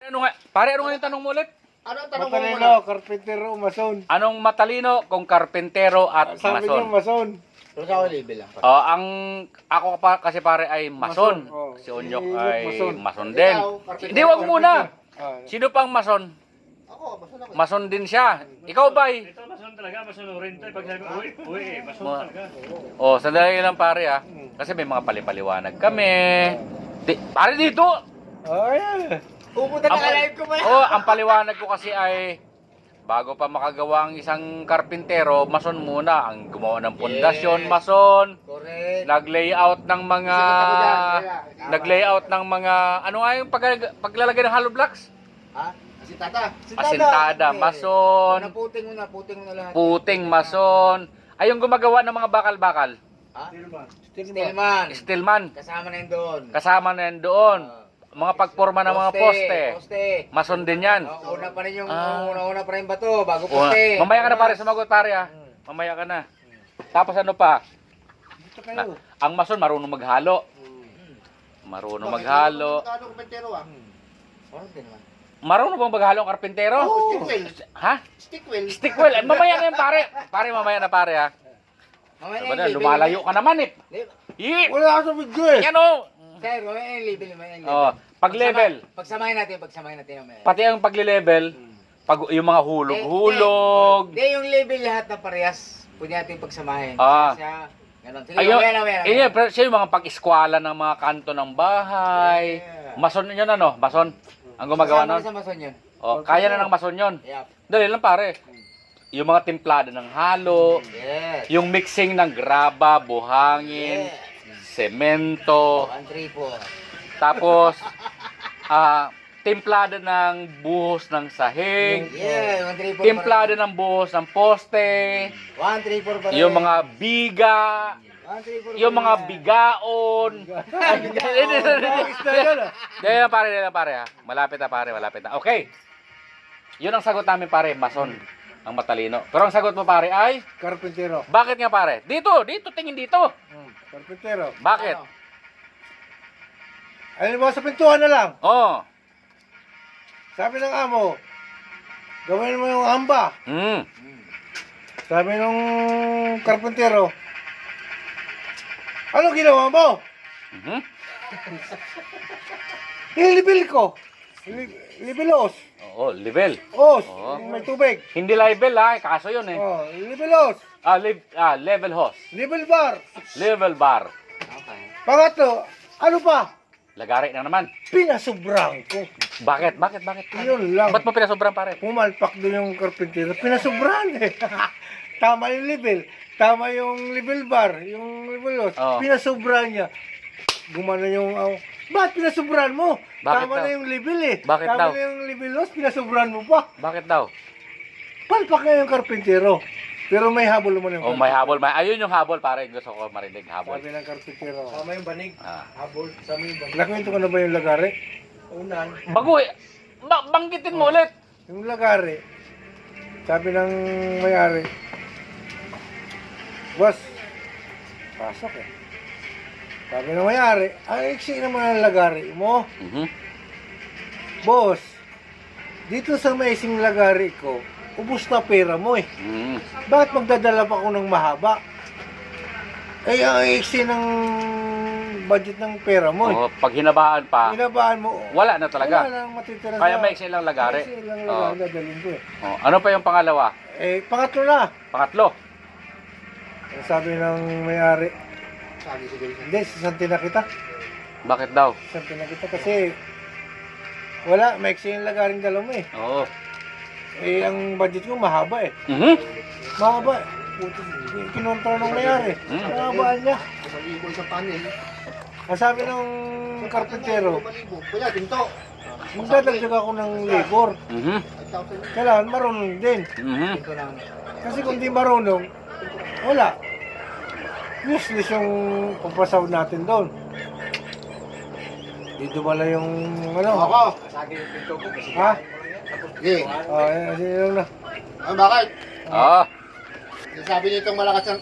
Ano nga yung tanong mo ulit? Ano ang tanong mo Matalino, muna? karpintero, mason. Anong matalino kung karpentero at Sabi niyo, mason? mason. Pero sa ako label lang. Ako kasi pare ay mason. Mason, oh. Si Onyok Si ay mason. mason din. Ikaw, karpentero. Hindi, wag muna. Ah, Sino pang mason? Ako, basta na ako. Mason din siya. Ikaw ba'y? Ito, mason talaga, masunurin to. Pag sabi, uy, mason talaga. Oh, sandali lang pare ah. Kasi may mga palipaliwanag kami. Pare dito. oh, ayan. Pupunta na ka-live ko pala. Oh, ang paliwanag ko kasi ay bago pa makagawa ang isang karpintero, mason muna ang gumawa ng pundasyon, Yes. mason. Correct. Nag-layout ng mga Sikat ako dyan, kuya. nag-layout ng mga ano nga yung paglalagay ng hollow blocks? Ha? Asintada. Asintada, mason, Puting mo na lahat. puting, mason. Ay yung gumagawa ng mga bakal-bakal. Ha? Stillman. Stillman. Stillman. Kasama na yun doon. Kasama na yan doon. Mga pagporma ng mga poste. Poste. Mason din yan. Una pa rin yung Ah. una pa rin bato bago Una. poste. Mamaya ka na pare, sumagot pare ah. Mamaya ka na. Tapos ano pa? Dito kayo. Ang mason marunong maghalo. Marunong maghalo. Ano kumpentero ah? Parang din naman. Marunong bang maghalo ang karpintero? Stickwell. Ha? Stickwell. Stickwell. Eh, mamaya na yan pare. Pare, mamaya na pare ha. Mamaya Diba na na, yung lumalayo ka naman eh. label. Ih! Wala ka sa video eh. Yan o! Sir, mamaya na yung label. Mamaya na yung Oh, pag-level. Pagsamahin natin mamaya. Pati ang pag-level, pag yung mga hulog-hulog. Hindi, yung label lahat na parehas. Pwede natin pagsamahin. Ah. Siya, ganun. Sige, Ayun, mamaya. siya yung mga pag-eskwala ng mga kanto ng bahay. Yeah. Mason yun ano? Mason? Ang gumagawa nun? Sa mason yun. Oh, kaya na ng mason yun. Yep. Dali lang pare. Yung mga timplada ng halo, Yes. yung mixing ng graba, buhangin, semento, 1, 3, 4. tapos timplada ng buhos ng sahig, Yeah, 1, 3, 4. timplada ng buhos ng poste, 1, 3, 4 pa rin. yung mga biga, 1, 3, 4 yung mga bigaon. Dahil lang pare ha. Malapit na pare, malapit na. Okay. Yun ang sagot namin pare, mason. Ang matalino. Pero ang sagot mo pare ay, Karpintero. bakit nga pare? Dito, tingin dito. Karpintero. Bakit? Ayun mo sa pintuan na lang. Oh. Sabi ng amo, gawin mo yung hamba. Sabi nung karpintero, ano ginawa mo? Mhm. Ilibil ko. Libilos. Oo, level. Os. Oo. May tubig. Hindi level ha, kaso yun eh. Oh, libilos. Level hose. Libil bar. Level bar. Okay. Pangatlo, ano pa? Lagari na naman. Pinasubrang ko. Bakit? Yun lang. Ba't mo pinasobrang pare? Pumalpak doon yung karpintero. Pinasubrang eh. Tama yung level. Tama yung level bar. Yung libilos. Oo. Pinasubrang niya. Gumana yung... Ba't pinasubrang mo? Bakit Tama daw? na yung level eh. Bakit Tama daw? na yung libilos. Pinasubrang mo pa. Bakit daw? Palpak na yung karpintero. Pero may habol naman yung Oh, may habol. Ayun yung habol pare. Gusto ko marinig habol. Sabi ng karpintero. Tama yung banig. Ah. Habol. Sama yung banig. Nakwento ko na ba yung lagari? Unan. Bago eh. Banggitin mo ulit. Yung lagari, sabi ng may-ari, boss, pasok eh. Sabi ng may-ari, ang iksi naman ang lagari mo. Mhm. Boss, dito sa maising lagari ko, ubus na pera mo eh. Mhm. Bakit magdadala pa ako ng mahaba? Eh, ang iksi ng budget ng pera mo eh. Oh, pag hinabaan pa, Inabaan mo, wala na wala talaga. nang matitira Kaya sa- may ilang lagari. Maiksi lang Oh. lagari, dadalhin ko eh. Oh, ano pa yung pangalawa? Eh, pangatlo na. Pangatlo. Ang sabi ng may-ari, Sabi siguro siya. hindi, sasanti na kita. Bakit daw? Sasanti na kita kasi wala, maiksi yung lagaring dalawa mo eh. Oo. Eh, ang budget ko mahaba eh. Mhm. Mahaba. Puto, kinontra ng may-ari. Mahabaan niya. Balibo sa panel. Ang sabi ng karpintero, Balibo. Kuya, tinto. magdadagdag ako ng labor. Mhm. 5,000. Kailangan marunong din. Mhm. Tinto lang. Kasi kung di marunong, wala. Useless yung pampasaw natin doon. Dito wala yung ano. Ako. Kasagi yung pinto ko. Kasi Ha? sige. Oh, yan, sige lang na. Ah, bakit? Ah. Sabi nitong malakas ang